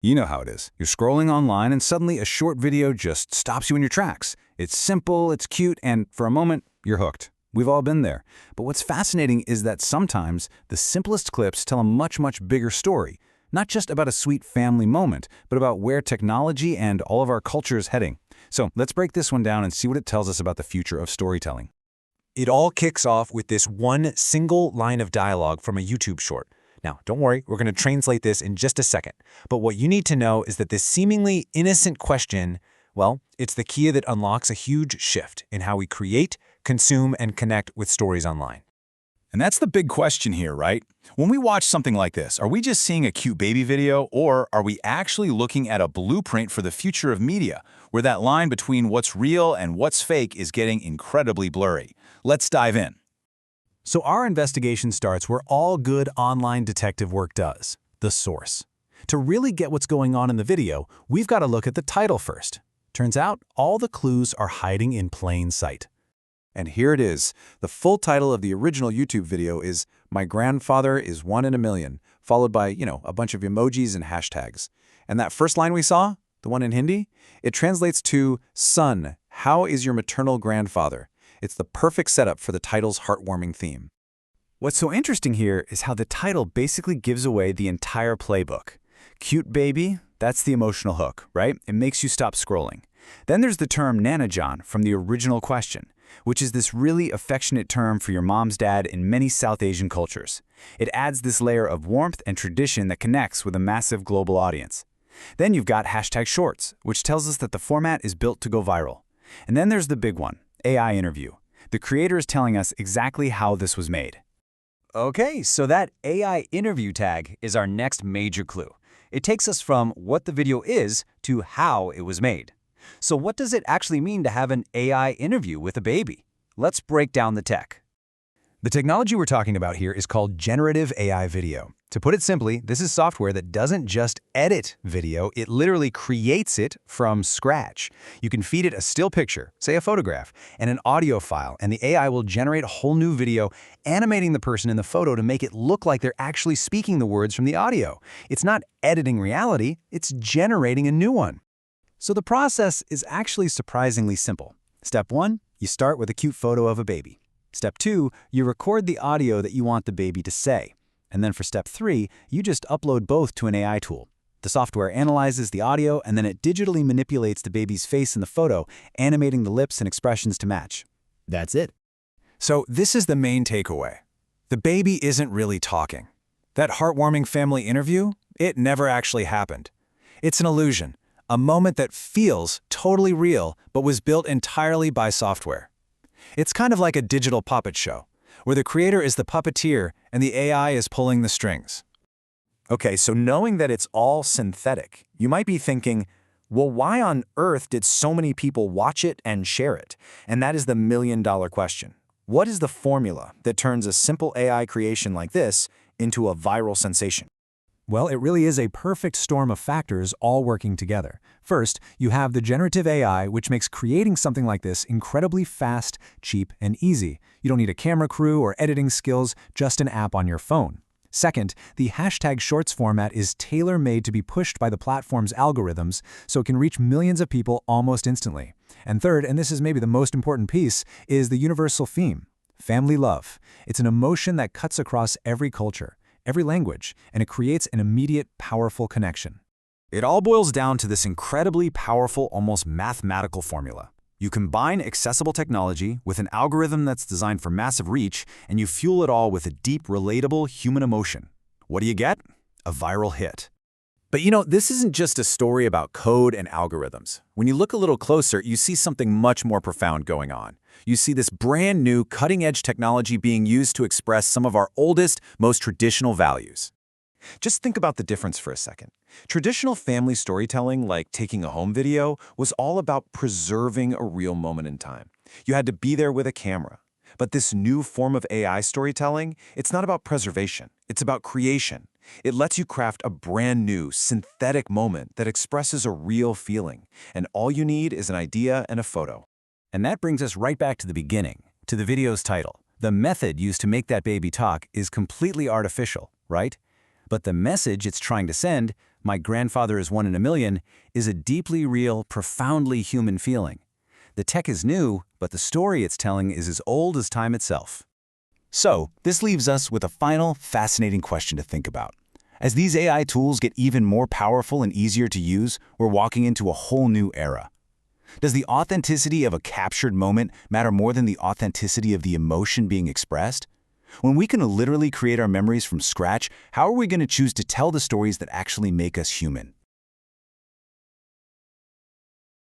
You know how it is. You're scrolling online and suddenly a short video just stops you in your tracks. It's simple, it's cute, and for a moment, you're hooked. We've all been there. But what's fascinating is that sometimes the simplest clips tell a much, much bigger story. Not just about a sweet family moment, but about where technology and all of our culture is heading. So let's break this one down and see what it tells us about the future of storytelling. It all kicks off with this one single line of dialogue from a YouTube short. Now, don't worry, we're going to translate this in just a second. But what you need to know is that this seemingly innocent question, well, it's the key that unlocks a huge shift in how we create, consume, and connect with stories online. And that's the big question here, right? When we watch something like this, are we just seeing a cute baby video, or are we actually looking at a blueprint for the future of media, where that line between what's real and what's fake is getting incredibly blurry? Let's dive in. So our investigation starts where all good online detective work does, the source. To really get what's going on in the video, we've got to look at the title first. Turns out, all the clues are hiding in plain sight. And here it is. The full title of the original YouTube video is "My Grandfather is 1 in a Million," followed by, a bunch of emojis and hashtags. And that first line we saw, the one in Hindi, it translates to, "Son, how is your maternal grandfather?" It's the perfect setup for the title's heartwarming theme. What's so interesting here is how the title basically gives away the entire playbook. Cute baby, that's the emotional hook, right? It makes you stop scrolling. Then there's the term Nanajan from the original question, which is this really affectionate term for your mom's dad in many South Asian cultures. It adds this layer of warmth and tradition that connects with a massive global audience. Then you've got hashtag shorts, which tells us that the format is built to go viral. And then there's the big one, AI interview. The creator is telling us exactly how this was made. Okay, so that AI interview tag is our next major clue. It takes us from what the video is to how it was made. So what does it actually mean to have an AI interview with a baby? Let's break down the tech. The technology we're talking about here is called generative AI video. To put it simply, this is software that doesn't just edit video, it literally creates it from scratch. You can feed it a still picture, say a photograph, and an audio file, and the AI will generate a whole new video, animating the person in the photo to make it look like they're actually speaking the words from the audio. It's not editing reality, it's generating a new one. So the process is actually surprisingly simple. Step 1, you start with a cute photo of a baby. Step 2, you record the audio that you want the baby to say. And then for step 3, you just upload both to an AI tool. The software analyzes the audio, and then it digitally manipulates the baby's face in the photo, animating the lips and expressions to match. That's it. So this is the main takeaway. The baby isn't really talking. That heartwarming family interview, it never actually happened. It's an illusion, a moment that feels totally real, but was built entirely by software. It's kind of like a digital puppet show, where the creator is the puppeteer and the AI is pulling the strings. Okay, so knowing that it's all synthetic, you might be thinking, well, why on earth did so many people watch it and share it? And that is the million-dollar question. What is the formula that turns a simple AI creation like this into a viral sensation? Well, it really is a perfect storm of factors all working together. First, you have the generative AI, which makes creating something like this incredibly fast, cheap, and easy. You don't need a camera crew or editing skills, just an app on your phone. Second, the hashtag shorts format is tailor-made to be pushed by the platform's algorithms, so it can reach millions of people almost instantly. And third, and this is maybe the most important piece, is the universal theme, family love. It's an emotion that cuts across every culture, every language, and it creates an immediate, powerful connection. It all boils down to this incredibly powerful, almost mathematical formula. You combine accessible technology with an algorithm that's designed for massive reach, and you fuel it all with a deep, relatable human emotion. What do you get? A viral hit. But this isn't just a story about code and algorithms. When you look a little closer, you see something much more profound going on. You see this brand new, cutting-edge technology being used to express some of our oldest, most traditional values. Just think about the difference for a second. Traditional family storytelling, like taking a home video, was all about preserving a real moment in time. You had to be there with a camera. But this new form of AI storytelling, it's not about preservation, it's about creation. It lets you craft a brand new, synthetic moment that expresses a real feeling, and all you need is an idea and a photo. And that brings us right back to the beginning, to the video's title. The method used to make that baby talk is completely artificial, right? But the message it's trying to send, my grandfather is one in a million, is a deeply real, profoundly human feeling. The tech is new, but the story it's telling is as old as time itself. So, this leaves us with a final, fascinating question to think about. As these AI tools get even more powerful and easier to use, we're walking into a whole new era. Does the authenticity of a captured moment matter more than the authenticity of the emotion being expressed? When we can literally create our memories from scratch, how are we going to choose to tell the stories that actually make us human?